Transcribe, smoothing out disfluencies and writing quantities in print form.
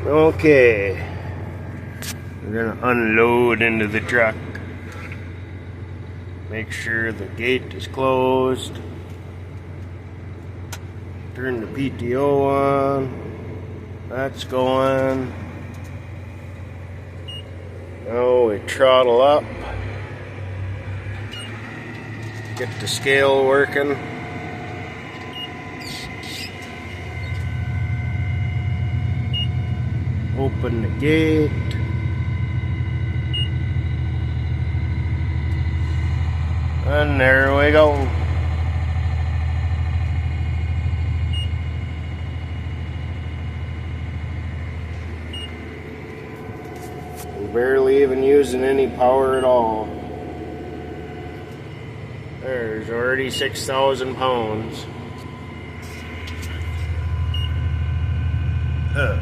Okay, we're gonna unload into the truck. Make sure the gate is closed. Turn the PTO on. That's going. Now we throttle up. Get the scale working. Open the gate. And there we go. We're barely even using any power at all. There's already 6,000 pounds.